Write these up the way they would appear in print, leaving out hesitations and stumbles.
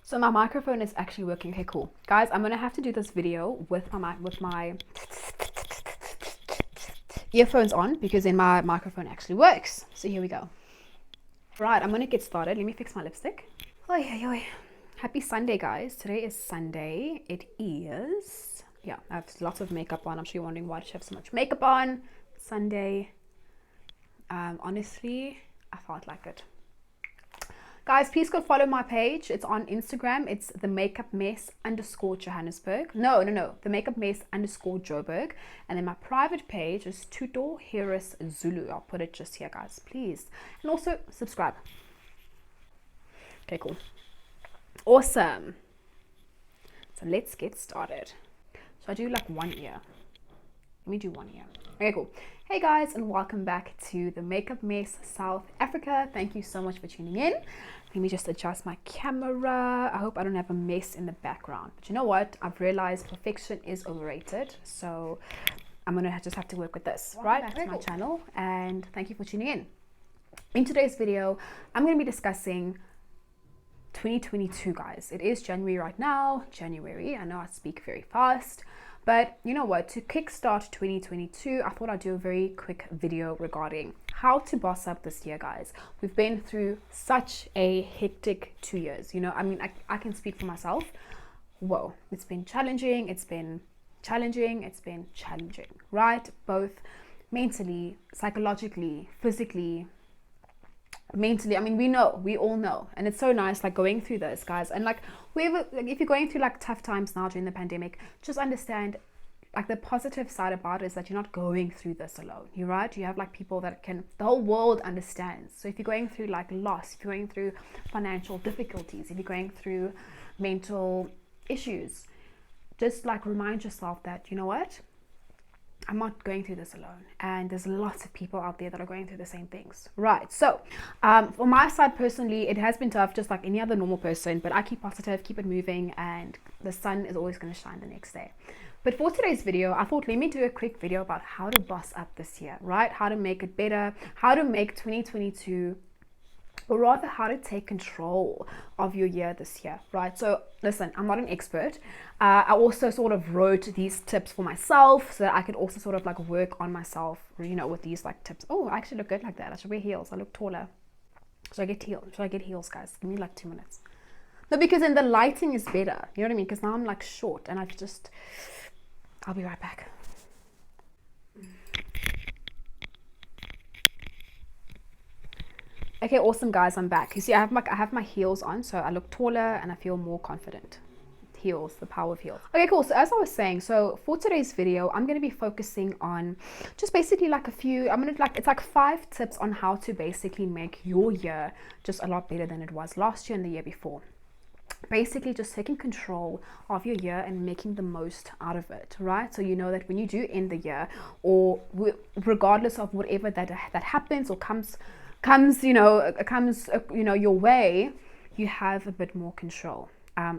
So my microphone is actually working. Okay, cool. Guys, I'm gonna have to do this video with my earphones on because then my microphone actually works. So here we go. Right, I'm gonna get started. Let me fix my lipstick. Oi, oi, oi. Happy Sunday, guys. Today is Sunday. It is, yeah, I have lots of makeup on. I'm sure you're wondering why I have so much makeup on. Sunday. Honestly, I felt like it. Guys, please go follow my page. It's on Instagram. It's the makeup mess _ Johannesburg. No. The makeup mess _ Joburg. And then my private page is Tuto Harris Zulu. I'll put it just here, guys, please. And also subscribe. Okay, cool. Awesome. So let's get started. So I do like one ear. Let me do one ear. Okay, cool. Hey guys, and welcome back to the Makeup Mess South Africa. Thank you so much for tuning in. Let me just adjust my camera. I hope I don't have a mess in the background. But you know what? I've realized perfection is overrated. So I'm gonna just have to work with this. Welcome back to my channel, and thank you for tuning in. In today's video, I'm gonna be discussing 2022, guys. It is January right now. January. I know I speak very fast. But you know what, to kickstart 2022, I thought I'd do a very quick video regarding how to boss up this year, guys. We've been through such a hectic 2 years. You know, I mean, I can speak for myself. Whoa, it's been challenging. It's been challenging. It's been challenging, right? Both mentally, psychologically, physically, mentally. I mean, we all know, and it's so nice like going through this, guys. And like if you're going through like tough times now during the pandemic, just understand like the positive side about it is that you're not going through this alone. You're right. You have like people that the whole world understands. So if you're going through like loss, if you're going through financial difficulties, if you're going through mental issues, just like remind yourself that, you know what, I'm not going through this alone, and there's lots of people out there that are going through the same things, right? So for my side personally, it has been tough, just like any other normal person, but I keep positive, keep it moving, and the sun is always going to shine the next day. But for today's video, I thought, let me do a quick video about how to boss up this year, right? How to make it better, how to make 2022, or rather how to take control of your year this year, right? So listen, I'm not an expert. I also sort of wrote these tips for myself so that I could also sort of like work on myself, you know, with these like tips. Oh, I actually look good like that. I should wear heels. I look taller. Should I get heels, guys? Give me like 2 minutes. No, because then the lighting is better. You know what I mean? Because now I'm like short, and I'll be right back. Okay, awesome, guys, I'm back. You see, I have my heels on, so I look taller and I feel more confident. Heels, the power of heels. Okay, cool. So as I was saying, so for today's video, I'm going to be focusing on just basically like it's like 5 tips on how to basically make your year just a lot better than it was last year and the year before. Basically just taking control of your year and making the most out of it, right? So you know that when you do end the year, or regardless of whatever that happens or comes your way, you have a bit more control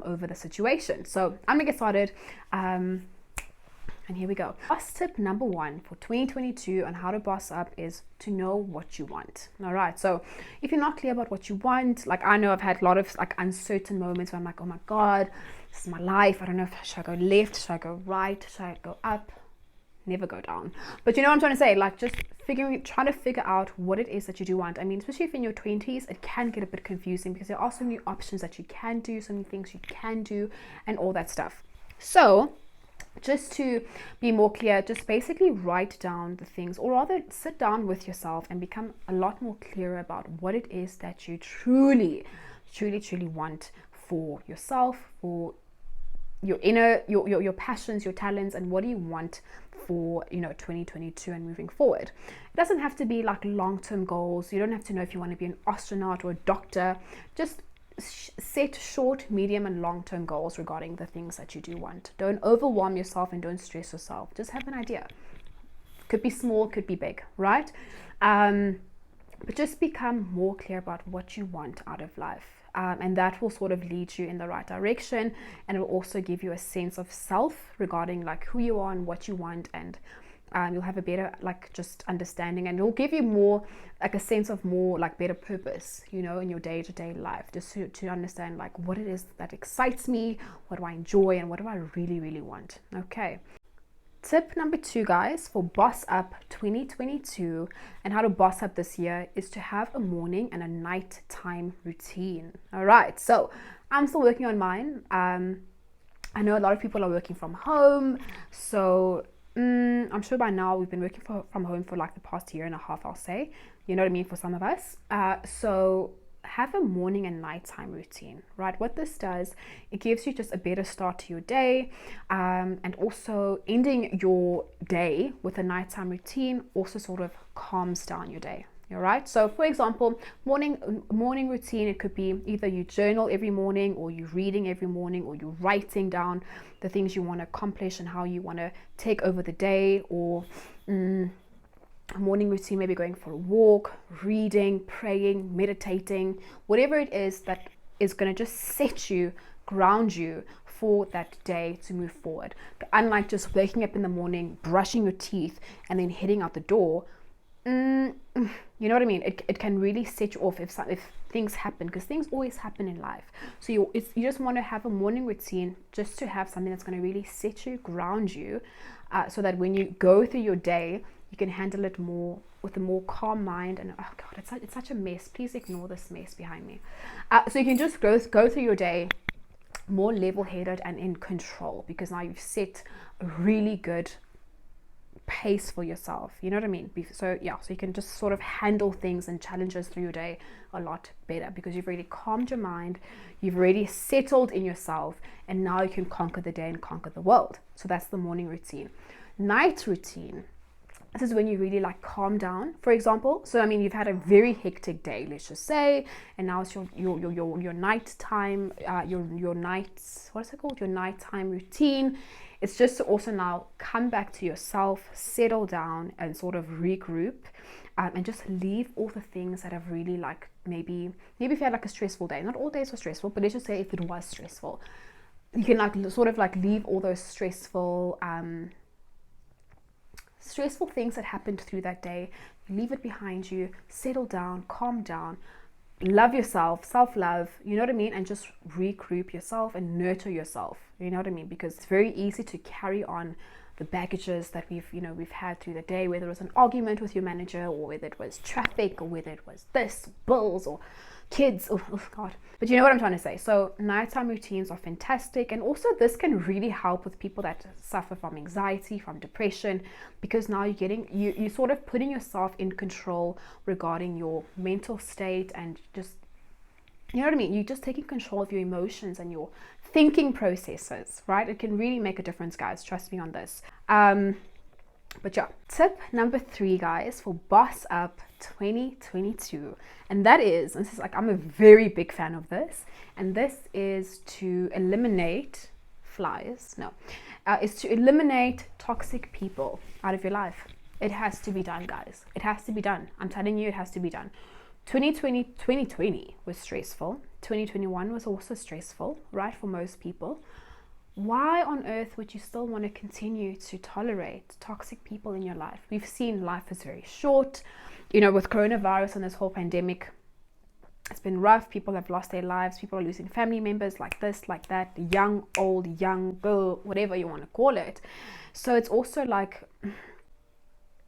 over the situation. So I'm gonna get started, and here we go. Boss tip number 1 for 2022 on how to boss up is to know what you want. All right, so if you're not clear about what you want, like I know I've had a lot of like uncertain moments where I'm like, oh my god, this is my life, I don't know if should I go left, should I go right, should I go up, never go down. But you know what I'm trying to say, like just trying to figure out what it is that you do want. I mean, especially if in your 20s, it can get a bit confusing because there are so many options that you can do, so many things you can do, and all that stuff. So just to be more clear, just basically write down the things, or rather sit down with yourself and become a lot more clearer about what it is that you truly want for yourself, for your inner, your passions, your talents, and what do you want for 2022 and moving forward. It doesn't have to be like long-term goals. You don't have to know if you want to be an astronaut or a doctor. Just set short, medium, and long-term goals regarding the things that you do want. Don't overwhelm yourself and don't stress yourself. Just have an idea. Could be small, could be big, right? But just become more clear about what you want out of life. And that will sort of lead you in the right direction, and it will also give you a sense of self regarding like who you are and what you want, and You'll have a better like just understanding, and it'll give you more like a sense of more like better purpose, you know, in your day-to-day life, just to understand like what it is that excites me, what do I enjoy, and what do I really, really want. Okay. Tip number 2, guys, for Boss Up 2022 and how to boss up this year is to have a morning and a nighttime routine. All right, so I'm still working on mine. I know a lot of people are working from home, so I'm sure by now we've been working from home for like the past year and a half, I'll say. You know what I mean, for some of us. So have a morning and nighttime routine, right? What this does, it gives you just a better start to your day, and also ending your day with a nighttime routine also sort of calms down your day. All right. So for example, morning routine, it could be either you journal every morning, or you're reading every morning, or you're writing down the things you want to accomplish and how you want to take over the day, or morning routine, maybe going for a walk, reading, praying, meditating, whatever it is that is going to just set you, ground you for that day to move forward. But unlike just waking up in the morning, brushing your teeth, and then heading out the door, you know what I mean? It can really set you off if things happen, because things always happen in life. So you just want to have a morning routine, just to have something that's going to really set you, ground you, so that when you go through your day, you can handle it more with a more calm mind. And oh god, it's such a mess. Please ignore this mess behind me. So you can just go through your day more level-headed and in control, because now you've set a really good pace for yourself, you know what I mean? So yeah, so you can just sort of handle things and challenges through your day a lot better, because you've already calmed your mind, you've already settled in yourself, and now you can conquer the day and conquer the world. So that's the morning routine. Night routine, this is when you really like calm down, for example. So I mean, you've had a very hectic day, let's just say, and now it's your nighttime, your nights, what is it called, your nighttime routine. It's just to also now come back to yourself, settle down, and sort of regroup, and just leave all the things that have really like, maybe if you had like a stressful day. Not all days were stressful, but let's just say if it was stressful, you can like sort of like leave all those stressful things that happened through that day, leave it behind you, settle down, calm down, love yourself, self-love, you know what I mean, and just regroup yourself and nurture yourself, you know what I mean, because it's very easy to carry on the baggages that we've had through the day, whether it was an argument with your manager, or whether it was traffic, or whether it was this, bills, or kids, oh god. But you know what I'm trying to say. So nighttime routines are fantastic, and also this can really help with people that suffer from anxiety, from depression, because now you're sort of putting yourself in control regarding your mental state, and just, you know what I mean, you're just taking control of your emotions and your thinking processes, right? It can really make a difference, guys, trust me on this. But yeah, tip number 3, guys, for Boss Up 2022, and this is like, I'm a very big fan of this, and this is to eliminate is to eliminate toxic people out of your life. It has to be done, guys. It has to be done. I'm telling you, it has to be done. 2020 was stressful. 2021 was also stressful, right, for most people. Why on earth would you still want to continue to tolerate toxic people in your life? We've seen life is very short. You know, with coronavirus and this whole pandemic, it's been rough. People have lost their lives. People are losing family members, like this, like that, young, old, young, girl, whatever you want to call it. So it's also like,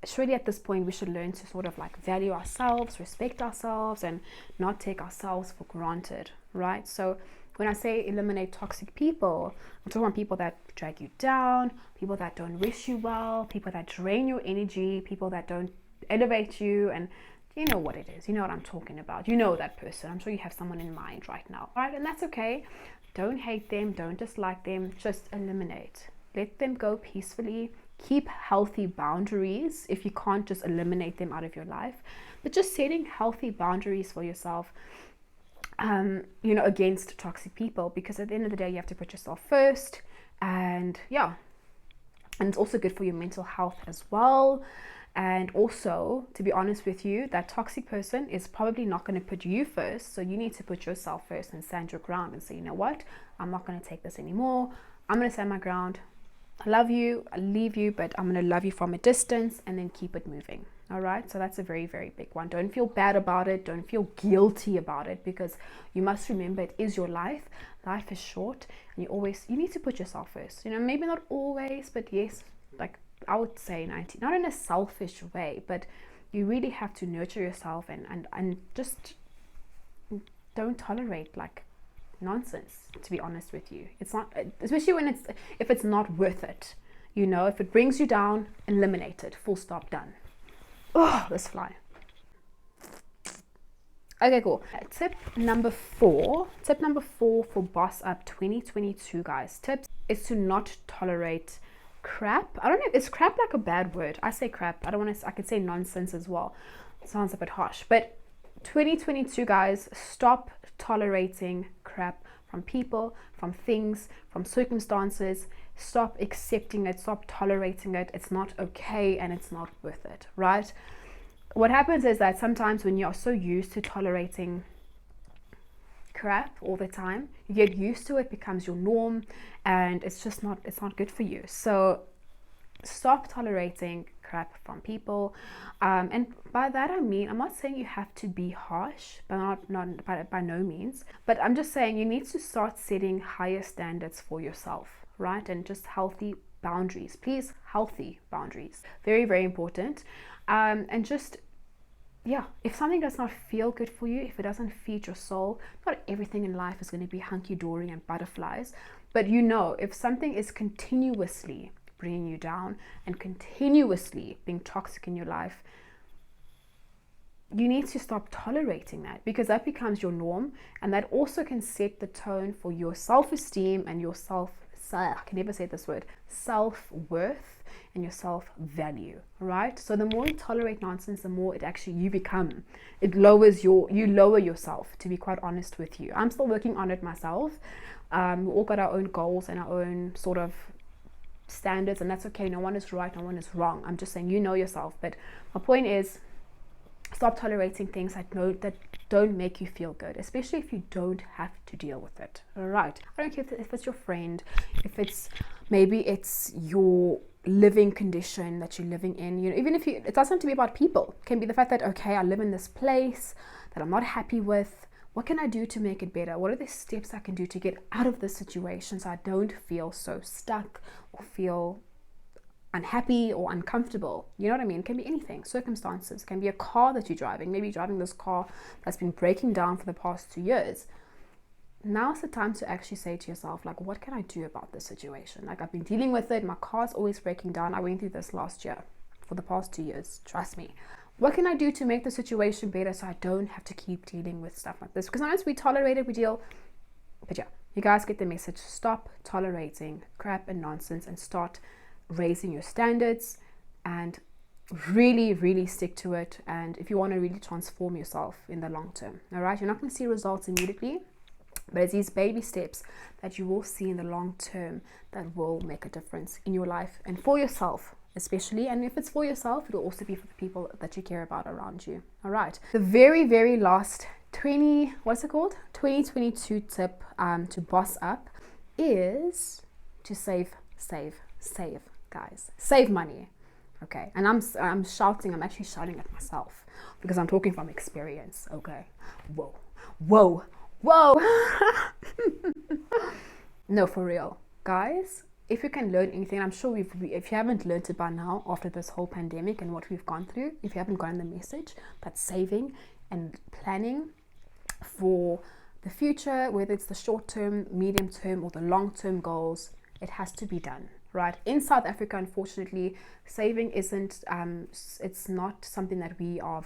surely at this point we should learn to sort of like value ourselves, respect ourselves, and not take ourselves for granted, right? So when I say eliminate toxic people, I'm talking about people that drag you down, people that don't wish you well, people that drain your energy, people that don't elevate you, and you know what it is. You know what I'm talking about. You know that person. I'm sure you have someone in mind right now, right? And that's okay. Don't hate them. Don't dislike them. Just eliminate. Let them go peacefully. Keep healthy boundaries if you can't just eliminate them out of your life, but just setting healthy boundaries for yourself, you know, against toxic people, because at the end of the day, you have to put yourself first. And yeah, and it's also good for your mental health as well. And also, to be honest with you, that toxic person is probably not going to put you first. So you need to put yourself first and stand your ground and say, you know what, I'm not going to take this anymore. I'm going to stand my ground. I love you, I leave you, but I'm going to love you from a distance, and then keep it moving. All right, so that's a very, very big one. Don't feel bad about it. Don't feel guilty about it, because you must remember it is your life. Life is short, and you need to put yourself first. You know, maybe not always, but yes, like I would say 90, not in a selfish way, but you really have to nurture yourself and just don't tolerate like nonsense, to be honest with you. It's not, especially if it's not worth it. You know, if it brings you down, eliminate it. Full stop, done. Oh, this fly. Okay, cool. Tip number four for Boss Up 2022, guys. Tips is to not tolerate crap. I don't know, is crap like a bad word? I say crap. I could say nonsense as well. It sounds a bit harsh. But 2022, guys, stop tolerating crap from people, from things, from circumstances. Stop accepting it. Stop tolerating it. It's not okay, and it's not worth it, right? What happens is that sometimes when you're so used to tolerating crap all the time, you get used to it, becomes your norm, and it's not good for you. So stop tolerating crap from people, and by that I mean, I'm not saying you have to be harsh, but by no means, but I'm just saying you need to start setting higher standards for yourself, right? And just healthy boundaries, please. Healthy boundaries, very, very important. And just, yeah, if something does not feel good for you, if it doesn't feed your soul, not everything in life is going to be hunky-dory and butterflies, but you know, if something is continuously bringing you down and continuously being toxic in your life, you need to stop tolerating that, because that becomes your norm, and that also can set the tone for your self-esteem and your I can never say this word, self-worth and your self-value, right? So the more you tolerate nonsense, the more it actually you lower yourself, to be quite honest with you. I'm still working on it myself. We all got our own goals and our own sort of standards, and that's okay. No one is right, no one is wrong. I'm just saying, you know yourself. But my point is, stop tolerating things that don't make you feel good, especially if you don't have to deal with it. All right, I don't care if it's your friend, if it's your living condition that you're living in. You know, even if it doesn't have to be about people. It can be the fact that, okay, I live in this place that I'm not happy with. What can I do to make it better? What are the steps I can do to get out of this situation so I don't feel so stuck or feel unhappy or uncomfortable? You know what I mean? It can be anything. Circumstances. It can be a car that you're driving. Maybe you're driving this car that's been breaking down for the past 2 years. Now's the time to actually say to yourself, like, what can I do about this situation? Like, I've been dealing with it. My car's always breaking down. I went through this last year for the past 2 years. Trust me. What can I do to make the situation better so I don't have to keep dealing with stuff like this? Because sometimes we tolerate it, we deal. But yeah, you guys get the message. Stop tolerating crap and nonsense and start raising your standards and really, really stick to it. And if you want to really transform yourself in the long term, all right, you're not going to see results immediately, but it's these baby steps that you will see in the long term that will make a difference in your life and for yourself especially. And if it's for yourself, it'll also be for the people that you care about around you. All right, the very, very last 2022 tip to boss up is to save, guys. Save money. Okay, and I'm actually shouting at myself because I'm talking from experience. Okay, whoa. No, for real, guys. If you can learn anything, I'm sure if you haven't learned it by now after this whole pandemic and what we've gone through, if you haven't gotten the message, but saving and planning for the future, whether it's the short term, medium term, or the long term goals, it has to be done. Right? In South Africa, unfortunately, saving isn't, it's not something that we are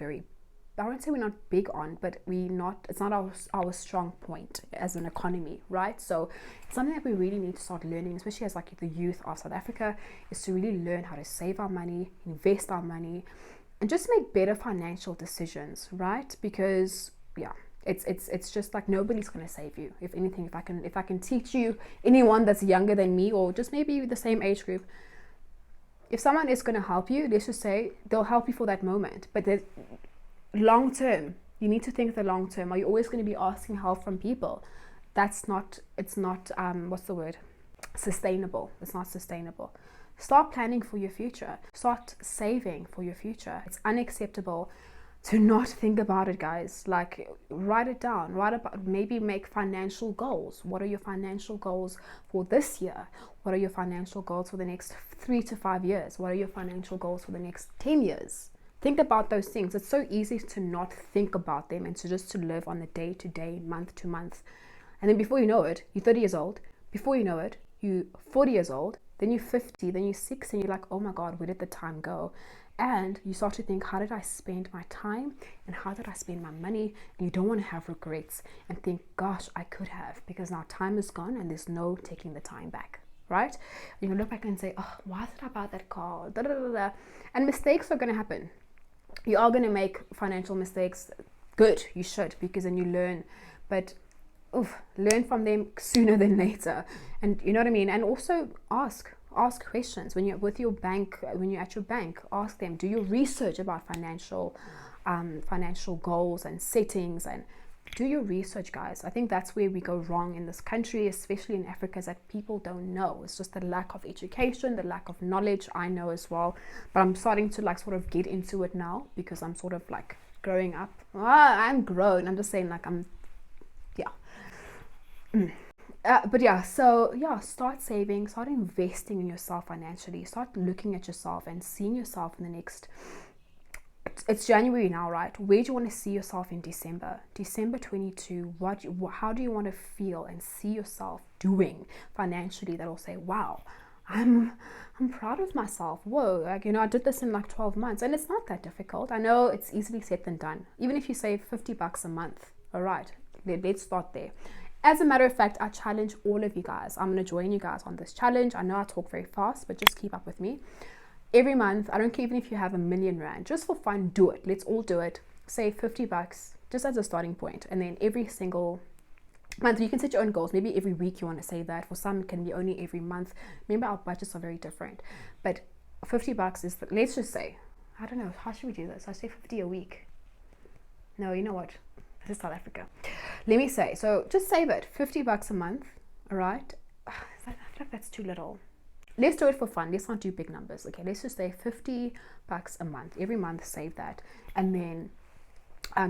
I won't say we're not big on, but it's not our strong point as an economy, right? So it's something that we really need to start learning, especially as like the youth of South Africa, is to really learn how to save our money, invest our money, and just make better financial decisions, right? Because yeah, it's just like nobody's going to save you. If anything, if I can teach you, anyone that's younger than me or just maybe the same age group, if someone is going to help you, let's just say they'll help you for that moment, but long term, you need to think the long term. Are you always going to be asking help from people? It's not what's the word? sustainable. It's not sustainable. Start planning for your future. Start saving for your future. It's unacceptable to not think about it, guys. Like, write it down. Write about, maybe make financial goals. What are your financial goals for this year? What are your financial goals for the next 3 to 5 years? What are your financial goals for the next 10 years? Think about those things. It's so easy to not think about them and to just to live on a day to day, month to month. And then before you know it, you're 30 years old. Before you know it, you're 40 years old. Then you're 50, then you're 60, and you're like, oh my God, where did the time go? And you start to think, how did I spend my time and how did I spend my money? And you don't want to have regrets and think, gosh, I could have, because now time is gone and there's no taking the time back, right? You can look back and say, oh, why did I buy that car? Da, da, da, da. And mistakes are going to happen. You are going to make financial mistakes. Good, you should, because then you learn. But learn from them sooner than later. And you know what I mean? And also ask questions when you're with your bank, when you're at your bank. Ask them, do your research about financial goals and settings, and do your research, guys. I think that's where we go wrong in this country, especially in Africa, is that people don't know. It's just the lack of education, the lack of knowledge. I know as well, but I'm starting to like sort of get into it now, because I'm sort of like growing up. I'm grown. I'm just saying, like, I'm but yeah, so yeah, start saving, start investing in yourself financially, start looking at yourself and seeing yourself in the next, it's January now, right? Where do you want to see yourself in December 22? How do you want to feel and see yourself doing financially that will say, wow, I'm proud of myself. Whoa, like, you know, I did this in like 12 months, and it's not that difficult. I know it's easily said than done. Even if you save $50 a month, all right, let's start there. As a matter of fact, I challenge all of you guys. I'm going to join you guys on this challenge. I know I talk very fast, but just keep up with me. Every month, I don't care even if you have R1,000,000, just for fun, do it. Let's all do it. Save $50 just as a starting point. And then every single month, you can set your own goals. Maybe every week you want to save that. For some, it can be only every month. Remember, our budgets are very different. But $50 is, let's just say, I don't know, how should we do this? I say 50 a week. No, you know what? This is South Africa. Let me say, so just save it, $50 a month, all right? I feel like that's too little. Let's do it for fun. Let's not do big numbers, okay? Let's just say $50 a month. Every month, save that. And then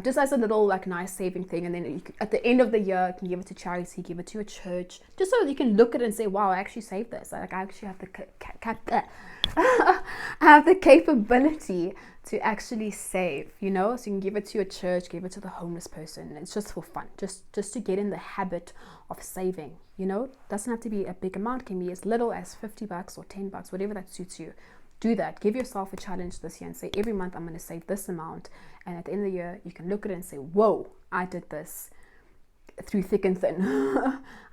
just as a little like nice saving thing, and then you can, at the end of the year, you can give it to charity, give it to a church, just so you can look at it and say, wow, I actually saved this. Like, I actually have I have the capability to actually save, you know. So you can give it to your church, give it to the homeless person. It's just for fun, just to get in the habit of saving, you know. It doesn't have to be a big amount. It can be as little as $50 or $10, whatever that suits you. Do that. Give yourself a challenge this year and say, every month I'm going to save this amount, and at the end of the year you can look at it and say, whoa, I did this through thick and thin.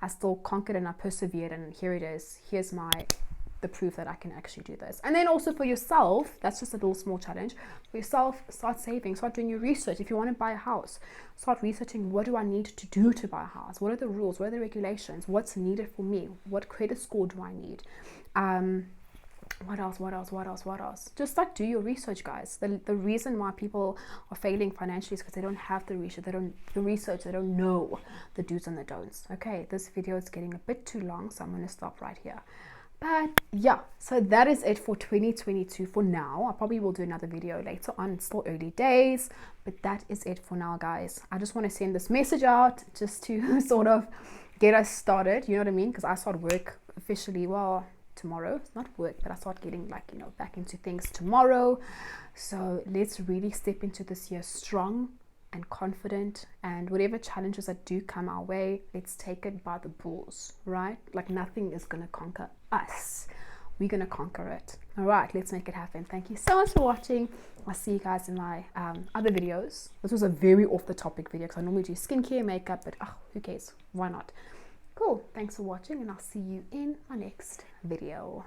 I still conquered and I persevered, and here it is. Here's the proof that I can actually do this. And then also for yourself, that's just a little small challenge for yourself. Start saving, start doing your research. If you want to buy a house, start researching, what do I need to do to buy a house? What are the rules? What are the regulations? What's needed for me? What credit score do I need? What else? Just like, do your research, guys. The reason why people are failing financially is because they don't have the research. They don't know the do's and the don'ts. Okay, this video is getting a bit too long, so I'm going to stop right here. But yeah, so that is it for 2022 for now. I probably will do another video later on. It's still early days, but that is it for now, guys. I just want to send this message out just to sort of get us started, you know what I mean? Because I start work officially, well, tomorrow. It's not work, but I start getting, like, you know, back into things tomorrow. So let's really step into this year strong and confident, and whatever challenges that do come our way, let's take it by the balls, right? Like, nothing is gonna conquer us. We're gonna conquer it. All right, let's make it happen. Thank you so much for watching. I'll see you guys in my other videos. This was a very off the topic video because I normally do skincare, makeup, but who cares? Why not? Cool. Thanks for watching, and I'll see you in my next video.